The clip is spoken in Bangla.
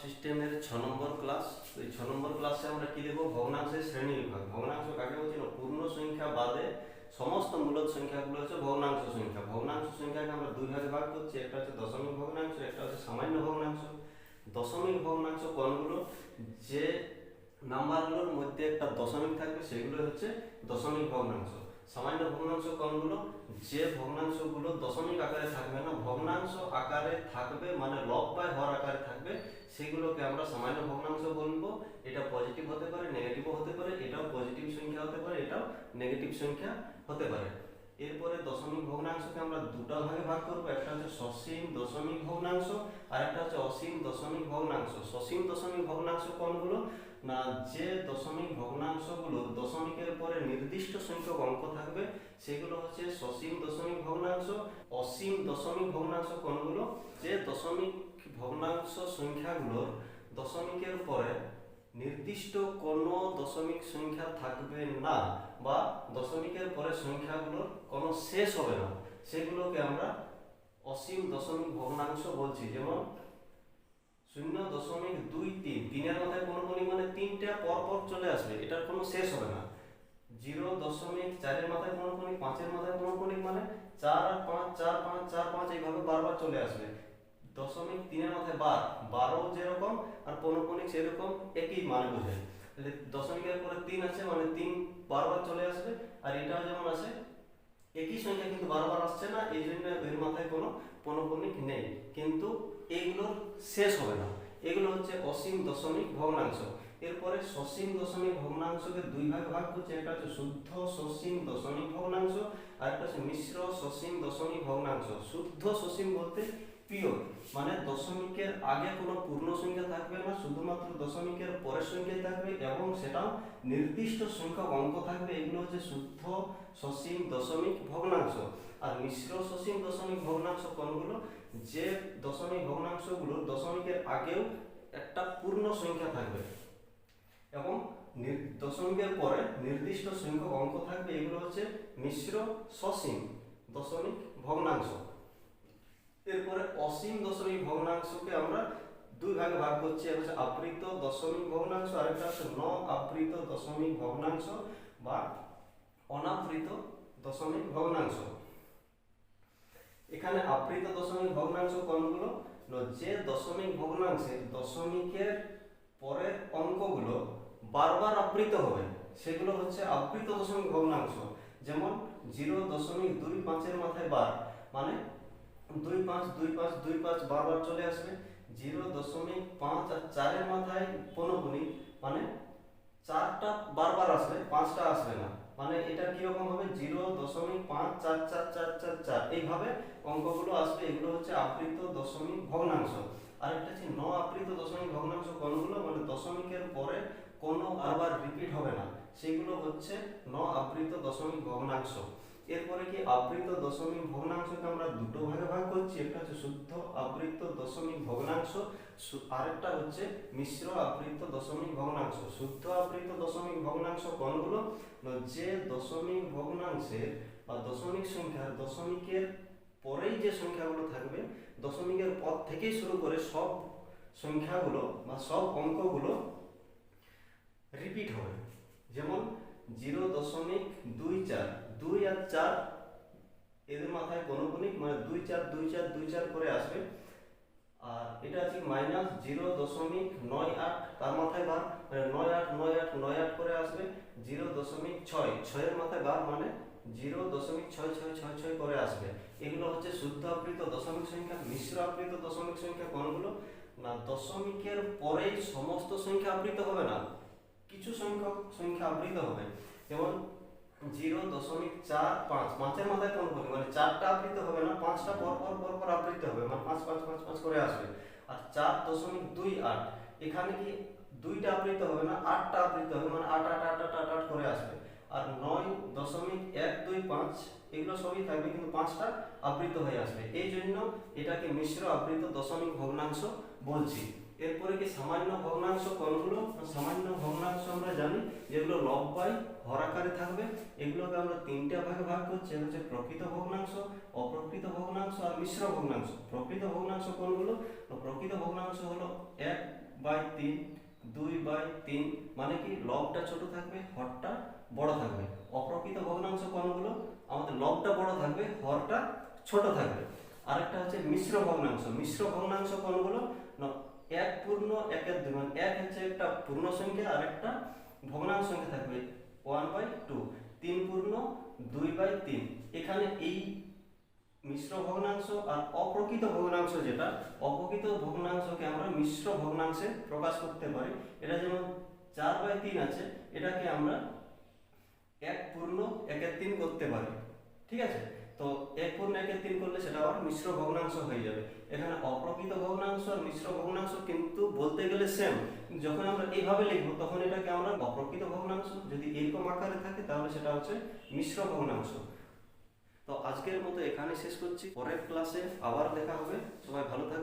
সিস্টেমের 6 নম্বর ক্লাস। তো এই 6 নম্বর ক্লাসে আমরা কি দেখব, ভগ্নাংশের শ্রেণী বিভাগ। ভগ্নাংশ কাকে বলছি না, পূর্ণ সংখ্যা বাদে সমস্ত মূলদ সংখ্যাগুলো হচ্ছে ভগ্নাংশ সংখ্যা। ভগ্নাংশ সংখ্যাকে আমরা দুই ভাগে ভাগ করছি, একটা হচ্ছে দশমিক ভগ্নাংশ, একটা হচ্ছে সামান্য ভগ্নাংশ। দশমিক ভগ্নাংশ কোনগুলো, যে নাম্বারগুলোর মধ্যে একটা দশমিক থাকবে সেগুলো হচ্ছে দশমিক ভগ্নাংশ। সামান্য ভগ্নাংশ কোনগুলো, যে ভগ্নাংশগুলো দশমিক আকারে থাকবে না, ভগ্নাংশ আকারে থাকবে মানে লব বাই হর আকারে থাকবে, সেগুলোকে আমরা সামান্য ভগ্নাংশ বলবো। এটা পজিটিভ হতে পারে, নেগেটিভও হতে পারে, এটাও পজিটিভ সংখ্যা হতে পারে, এটাও নেগেটিভ সংখ্যা হতে পারে। এরপরে দশমিক ভগ্নাংশকে আমরা দুটো ভাগে ভাগ করব, একটা হচ্ছে সসীম দশমিক ভগ্নাংশ আর একটা হচ্ছে অসীম দশমিক ভগ্নাংশ। সসীম দশমিক ভগ্নাংশ কোনগুলো না, যে দশমিক ভগ্নাংশগুলো দশমিকের পরে নির্দিষ্ট সংখ্যক অঙ্ক থাকবে সেগুলো হচ্ছে সসীম দশমিক ভগ্নাংশ। অসীম দশমিক ভগ্নাংশ কোনগুলো, যে দশমিক ভগ্নাংশ সংখ্যাগুলোর দশমিকের পরে নির্দিষ্ট কোনো দশমিক সংখ্যা থাকবে না বা দশমিকের পরে সংখ্যাগুলোর কোনো শেষ হবে না, সেগুলোকে আমরা অসীম দশমিক ভগ্নাংশ বলছি। যেমন 0.23, তিনের মাথায় পৌনঃপুনিক মানে তিনটা পর পর চলে আসবে, এটার কোনো শেষ হবে না। 0.4 মাথায় পৌনঃপুনিক, 5-এর মাথায় পৌনঃপুনিক মানে 4 আর 5, 4 5 4 5 এইভাবে বারবার চলে আসবে। 0.3-এর মাথায় 12 যেরকম আর পৌনঃপুনিক সেরকম একই মানে বোঝায়। তাহলে দশমিকের পরে 3 আছে মানে 3 বারবার চলে আসবে, আর এটাও যেমন আছে একই সংখ্যা কিন্তু বারবার আসছে না, এই জন্য এর মাথায় কোনো পৌনঃপুনিক নেই, কিন্তু এইগুলোর শেষ হবে না। এগুলো হচ্ছে অসীম দশমিক ভগ্নাংশ। এরপরে সসীম দশমিক ভগ্নাংশকে দুই ভাগে ভাগ করছে, একটা হচ্ছে শুদ্ধ সসীম দশমিক ভগ্নাংশ আর একটা হচ্ছে মিশ্র সসীম দশমিক ভগ্নাংশ। শুদ্ধ সসীম বলতে পিওর, মানে দশমিকের আগে কোনো পূর্ণ সংখ্যা থাকবে না, শুধুমাত্র দশমিকের পরের সংখ্যাই থাকবে এবং সেটাও নির্দিষ্ট সংখ্যক অঙ্ক থাকবে, এগুলো হচ্ছে শুদ্ধ সসীম দশমিক ভগ্নাংশ। আর মিশ্র সসীম দশমিক ভগ্নাংশ কোনগুলো, যে দশমিক ভগ্নাংশগুলো দশমিকের আগেও একটা পূর্ণ সংখ্যা থাকবে এবং দশমিকের পরে নির্দিষ্ট সংখ্যক অঙ্ক থাকবে, এগুলো হচ্ছে মিশ্র সসীম দশমিক ভগ্নাংশ। এরপরে অসীম দশমিক ভগ্নাংশকে আমরা দুই ভাগে ভাগ করছি, একটা হচ্ছে আবৃত দশমিক ভগ্নাংশ আর একটা হচ্ছে ন আবৃত দশমিক ভগ্নাংশ বা অনাবৃত দশমিক ভগ্নাংশ। এখানে আবৃত দশমিক ভগ্নাংশ কোনগুলো, যে দশমিক ভগ্নাংশে দশমিকের পরের অঙ্কগুলো বারবার আবৃত হবে সেগুলো হচ্ছে আবৃত দশমিক ভগ্নাংশ। যেমন 0.25-এর মাথায় বার মানে 2 5 2 5 2 5 বারবার চলে আসবে। 0.5 আর 4-এর মাথায় পৌনঃপুনিক মানে 4টা বারবার আসবে, 5টা আসবে না, মানে এটা কিরকম হবে 0.5 4 4 4 4 4 এইভাবে অঙ্কগুলো আসবে, এগুলো হচ্ছে আবৃত দশমিক ভগ্নাংশ। আর একটা হচ্ছে ন আবৃত দশমিক ভগ্নাংশ কোনগুলো, মানে দশমিকের পরে কোনো আবার রিপিট হবে না, সেগুলো হচ্ছে ন আবৃত দশমিক ভগ্নাংশ। এরপরে কি আবৃত দশমিক ভগ্নাংশকে আমরা দুটো ভাগে ভাগ করছি, একটা হচ্ছে শুদ্ধ আবৃত দশমিক ভগ্নাংশ, আরেকটা হচ্ছে মিশ্র আবৃত দশমিক ভগ্নাংশ। শুদ্ধ আবৃত দশমিক ভগ্নাংশ কোনগুলো, যে দশমিক ভগ্নাংশের বা দশমিক সংখ্যার দশমিকের পরেই যে সংখ্যাগুলো থাকবে, দশমিকের পর থেকেই শুরু করে সব সংখ্যাগুলো বা সব অঙ্কগুলো রিপিট হবে। যেমন 0.24, 2 আর 4 এদের মাথায় পৌনঃপুনিক মানে 2 4 2 4 2 4 করে আসবে। আর এটা আছে -0.98, তার মাথায় বার মানে 9 8 9 8 9 8 করে আসবে। 0.6, 6-এর মাথায় বার মানে 0.6666 করে আসবে। এগুলো হচ্ছে শুদ্ধ আবৃত দশমিক সংখ্যা। মিশ্র আবৃত দশমিক সংখ্যা কোনগুলো, না দশমিকের পরেই সমস্ত সংখ্যা আবৃত হবে না, কিছু সংখ্যক সংখ্যা আবৃত হবে। যেমন 0.45, 5-এর মাথায় পৌনঃপুনিক মানে 4টা আবৃত হবে না, 5টা পর পর আবৃত হবে মানে 5 5 5 5 করে আসবে। আর 4.28, এখানে কি 2টা আবৃত হবে না, 8টা আবৃত হবে মানে 8 8 8 8 8 করে আসবে। আর 9.125 এগুলো সবই থাকবে কিন্তু 5টা আবৃত হয়ে আসবে, এই জন্য এটাকে মিশ্র আবৃত দশমিক ভগ্নাংশ বলছি। এরপরে কি সামান্য ভগ্নাংশ কোনগুলো, সামান্য ভগ্নাংশ আমরা জানি যেগুলো লব বাই হর আকারে থাকবে, এগুলোকে আমরা তিনটা ভাগে ভাগ করছি, হচ্ছে প্রকৃত ভগ্নাংশ, অপ্রকৃত ভগ্নাংশ আর মিশ্র ভগ্নাংশ। প্রকৃত ভগ্নাংশ কোনগুলো, প্রকৃত ভগ্নাংশ হলো 1 1/3, 2/3, মানে কি লবটা ছোট থাকবে হরটা বড় থাকবে। অপ্রকৃত ভগ্নাংশ কোনগুলো? আমাদের লবটা বড় থাকবে হরটা ছোট থাকবে। আরেকটা হচ্ছে মিশ্র ভগ্নাংশ। মিশ্র ভগ্নাংশ কোনগুলো? না, 1 পূর্ণ 1/2, মানে 1 হচ্ছে একটা পূর্ণ সংখ্যা আর একটা ভগ্নাংশ সংখ্যা থাকবে 1/2, 3 পূর্ণ 2/3। এখানে এই মিশ্র ভগ্নাংশ আর অপ্রকৃত ভগ্নাংশ, যেটা অপ্রকৃত ভগ্নাংশকে আমরা মিশ্র ভগ্নাংশে প্রকাশ করতে পারি। এটা যেমন 4/3 আছে, এটাকে আমরা 1 পূর্ণ 1/3 করতে পারি। ঠিক আছে, তো 1 পূর্ণ 1/3 করলে সেটা আবার মিশ্র ভগ্নাংশ হয়ে যাবে। এখানে অপ্রকৃত ভগ্নাংশ আর মিশ্র ভগ্নাংশ কিন্তু বলতে গেলে সেম, যখন আমরা এইভাবে লিখবো তখন এটাকে আমরা অপ্রকৃত ভগ্নাংশ, যদি এরকম আকারে থাকে তাহলে সেটা হচ্ছে মিশ্র ভগ্নাংশ। তো আজকের মতো এখানে শেষ করছি, পরের ক্লাসে আবার দেখা হবে। সবাই ভালো থাকবে।